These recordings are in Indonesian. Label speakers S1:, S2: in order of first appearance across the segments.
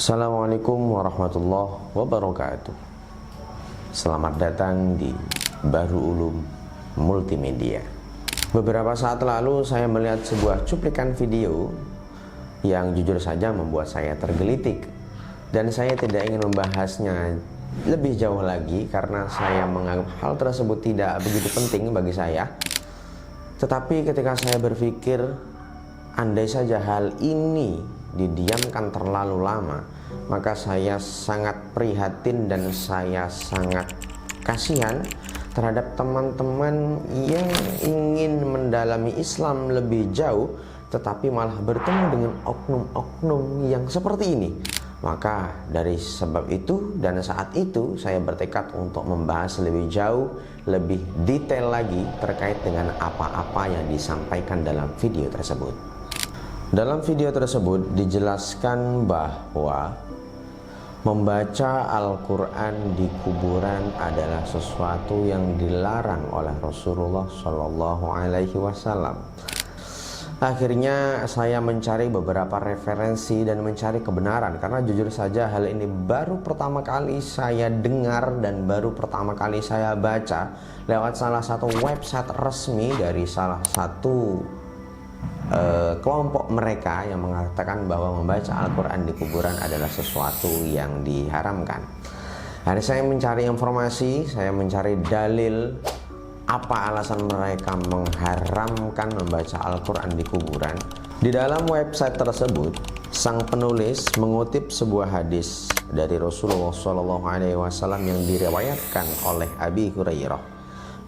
S1: Assalamualaikum warahmatullahi wabarakatuh. Selamat datang di Bahru Ulum Multimedia. Beberapa saat lalu saya melihat sebuah cuplikan video yang jujur saja membuat saya tergelitik. Dan saya tidak ingin membahasnya lebih jauh lagi karena saya menganggap hal tersebut tidak begitu penting bagi saya. Tetapi ketika saya berpikir, andai saja hal ini didiamkan terlalu lama, maka saya sangat prihatin dan saya sangat kasihan terhadap teman-teman yang ingin mendalami Islam lebih jauh tetapi malah bertemu dengan oknum-oknum yang seperti ini. Maka dari sebab itu dan saat itu saya bertekad untuk membahas lebih jauh, lebih detail lagi terkait dengan apa-apa yang disampaikan dalam video tersebut. Dalam video tersebut dijelaskan bahwa membaca Al-Quran di kuburan adalah sesuatu yang dilarang oleh Rasulullah Shallallahu Alaihi Wasallam. Akhirnya saya mencari beberapa referensi dan mencari kebenaran, karena jujur saja hal ini baru pertama kali saya dengar dan baru pertama kali saya baca lewat salah satu website resmi dari salah satu kelompok mereka yang mengatakan bahwa membaca Al-Quran di kuburan adalah sesuatu yang diharamkan. Hari saya mencari informasi, saya mencari dalil apa alasan mereka mengharamkan membaca Al-Quran di kuburan. Di dalam website tersebut, sang penulis mengutip sebuah hadis dari Rasulullah SAW yang diriwayatkan oleh Abi Hurairah.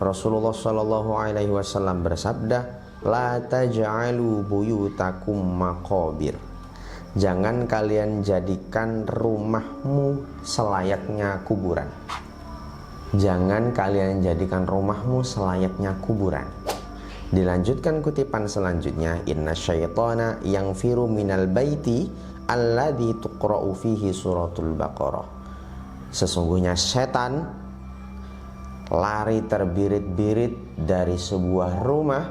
S1: Rasulullah SAW bersabda, "La taj'alu buyutakum maqabir." Jangan kalian jadikan rumahmu selayaknya kuburan. Jangan kalian jadikan rumahmu selayaknya kuburan. Dilanjutkan kutipan selanjutnya, "Inna syaitana yangfiru minal baiti alladhi tuqra'u fihi suratul Baqarah." Sesungguhnya setan lari terbirit-birit dari sebuah rumah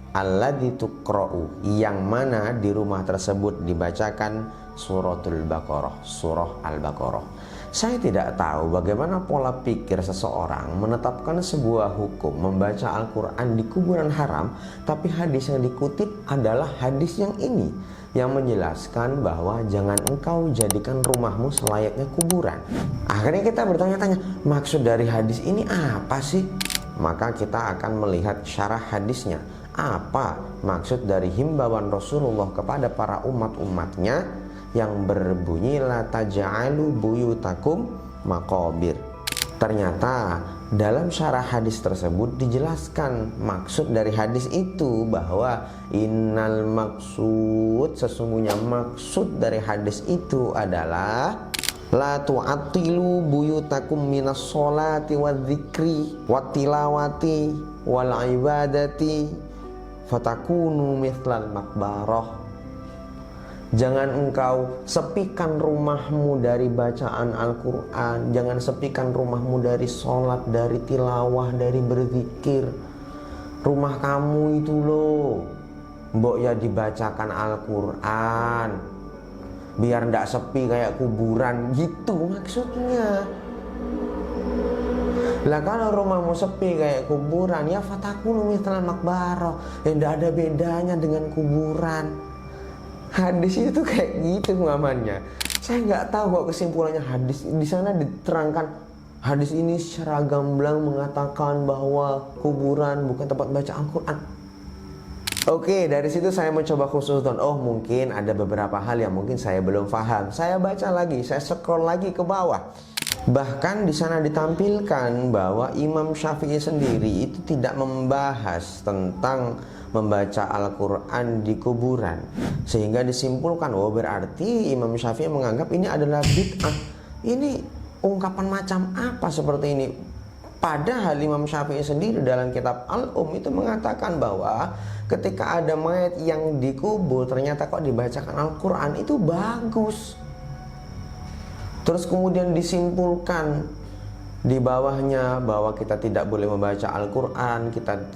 S1: alladzi tuqra'u, yang mana di rumah tersebut dibacakan suratul Baqarah, surah Al-Baqarah. Saya tidak tahu bagaimana pola pikir seseorang menetapkan sebuah hukum membaca Al-Quran di kuburan haram, tapi hadis yang dikutip adalah hadis yang ini, yang menjelaskan bahwa jangan engkau jadikan rumahmu selayaknya kuburan. Akhirnya kita bertanya-tanya, maksud dari hadis ini apa sih? Maka kita akan melihat syarah hadisnya. Apa maksud dari himbauan Rasulullah kepada para umat-umatnya yang berbunyi la taj'alu buyutakum maqabir. Ternyata dalam syarah hadis tersebut dijelaskan maksud dari hadis itu bahwa innal maksud, sesungguhnya maksud dari hadis itu adalah la tu'attilu buyutakum minas sholati wadzikri wattilawati wal ibadati fatakunu mithlal makbarah. Jangan engkau sepikan rumahmu dari bacaan Al-Quran, jangan sepikan rumahmu dari sholat, dari tilawah, dari berzikir. Rumah kamu itu loh, mbok ya dibacakan Al-Quran, biar ndak sepi kayak kuburan, gitu maksudnya. Lah kalau rumahmu sepi kayak kuburan, ya fatakunu mithlal makbarah, ya ndak ada bedanya dengan kuburan. Hadis itu kayak gitu pemahamannya. Saya nggak tahu kok kesimpulannya hadis. Di sana diterangkan hadis ini secara gamblang mengatakan bahwa kuburan bukan tempat baca Al-Quran. Oke, dari situ saya mencoba khusnuzon. Oh, mungkin ada beberapa hal yang mungkin saya belum paham. Saya baca lagi, saya scroll lagi ke bawah. Bahkan di sana ditampilkan bahwa Imam Syafi'i sendiri itu tidak membahas tentang membaca Al-Quran di kuburan, sehingga disimpulkan, oh berarti Imam Syafi'i menganggap ini adalah bid'ah. Ini ungkapan macam apa seperti ini? Padahal Imam Syafi'i sendiri dalam kitab Al-Um itu mengatakan bahwa ketika ada mayat yang dikubur ternyata kok dibacakan Al-Quran, itu bagus. Terus kemudian disimpulkan di bawahnya bahwa kita tidak boleh membaca Al-Quran, kita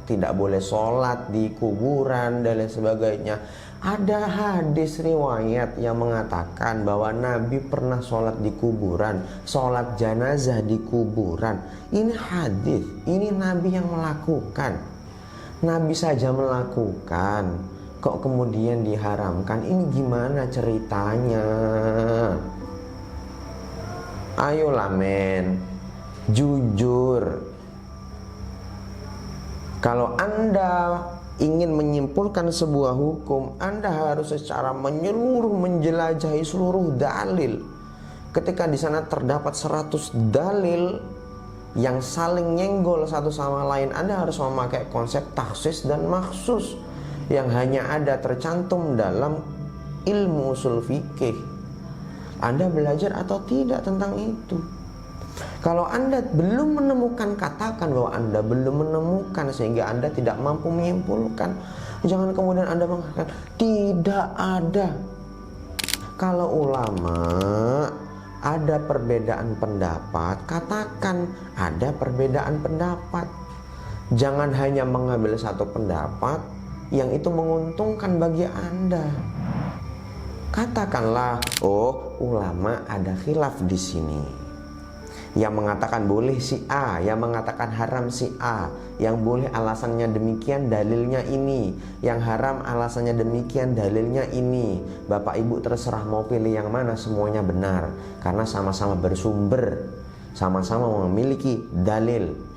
S1: tidak boleh sholat di kuburan dan lain sebagainya. Ada hadis riwayat yang mengatakan bahwa Nabi pernah sholat di kuburan, sholat jenazah di kuburan. Ini hadis, ini Nabi yang melakukan. Nabi saja melakukan, kok kemudian diharamkan? Ini gimana ceritanya? Ayolah men, jujur. Kalau Anda ingin menyimpulkan sebuah hukum, Anda harus secara menyeluruh menjelajahi seluruh dalil. Ketika di sana terdapat 100 dalil yang saling nyenggol satu sama lain, Anda harus memakai konsep taksis dan maksus yang hanya ada tercantum dalam ilmu usul fikih. Anda belajar atau tidak tentang itu? Kalau Anda belum menemukan, katakan bahwa Anda belum menemukan sehingga Anda tidak mampu menyimpulkan. Jangan kemudian Anda mengatakan tidak ada. Kalau ulama ada perbedaan pendapat, katakan ada perbedaan pendapat. Jangan hanya mengambil satu pendapat yang itu menguntungkan bagi Anda. Katakanlah, oh ulama ada khilaf di sini. Yang mengatakan boleh si A, yang mengatakan haram si A, yang boleh alasannya demikian, dalilnya ini, yang haram alasannya demikian, dalilnya ini. Bapak Ibu terserah mau pilih yang mana, semuanya benar karena sama-sama bersumber, sama-sama memiliki dalil.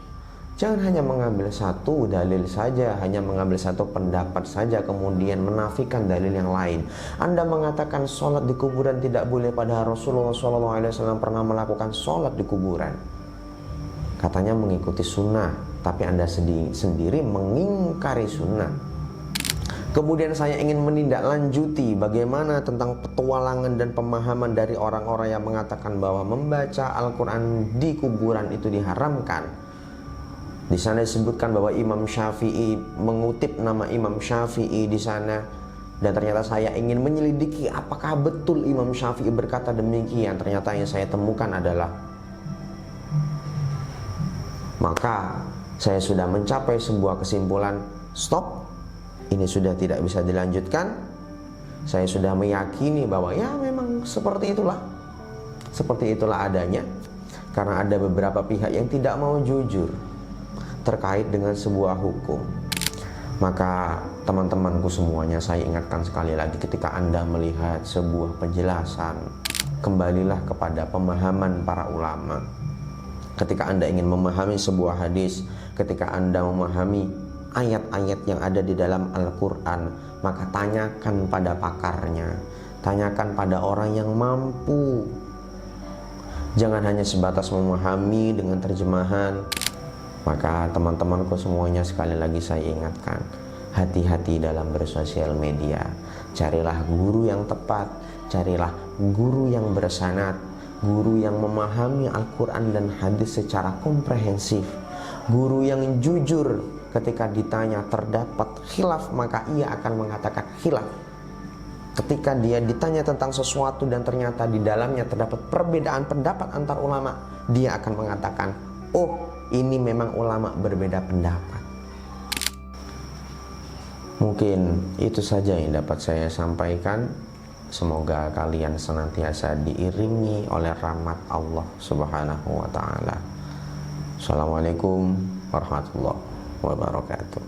S1: Jangan hanya mengambil satu dalil saja, hanya mengambil satu pendapat saja kemudian menafikan dalil yang lain. Anda mengatakan sholat di kuburan tidak boleh, pada Rasulullah SAW pernah melakukan sholat di kuburan. Katanya mengikuti sunnah, tapi Anda sendiri mengingkari sunnah. Kemudian saya ingin menindaklanjuti bagaimana tentang petualangan dan pemahaman dari orang-orang yang mengatakan bahwa membaca Al-Quran di kuburan itu diharamkan. Di sana disebutkan bahwa Imam Syafi'i, mengutip nama Imam Syafi'i di sana, dan ternyata saya ingin menyelidiki apakah betul Imam Syafi'i berkata demikian. Ternyata yang saya temukan adalah, maka saya sudah mencapai sebuah kesimpulan, stop, ini sudah tidak bisa dilanjutkan. Saya sudah meyakini bahwa ya memang seperti itulah adanya, karena ada beberapa pihak yang tidak mau jujur terkait dengan sebuah hukum. Maka teman-temanku semuanya, saya ingatkan sekali lagi, ketika Anda melihat sebuah penjelasan, kembalilah kepada pemahaman para ulama. Ketika Anda ingin memahami sebuah hadis, ketika Anda memahami ayat-ayat yang ada di dalam Al-Quran, maka tanyakan pada pakarnya, tanyakan pada orang yang mampu. Jangan hanya sebatas memahami dengan terjemahan. Maka teman-temanku semuanya, sekali lagi saya ingatkan, hati-hati dalam bersosial media. Carilah guru yang tepat, carilah guru yang bersanad, guru yang memahami Al-Quran dan hadis secara komprehensif, guru yang jujur. Ketika ditanya terdapat khilaf, maka ia akan mengatakan khilaf. Ketika dia ditanya tentang sesuatu dan ternyata di dalamnya terdapat perbedaan pendapat antar ulama, dia akan mengatakan, oh, ini memang ulama berbeda pendapat. Mungkin itu saja yang dapat saya sampaikan. Semoga kalian senantiasa diiringi oleh rahmat Allah Subhanahu wa ta'ala. Assalamualaikum warahmatullahi wabarakatuh.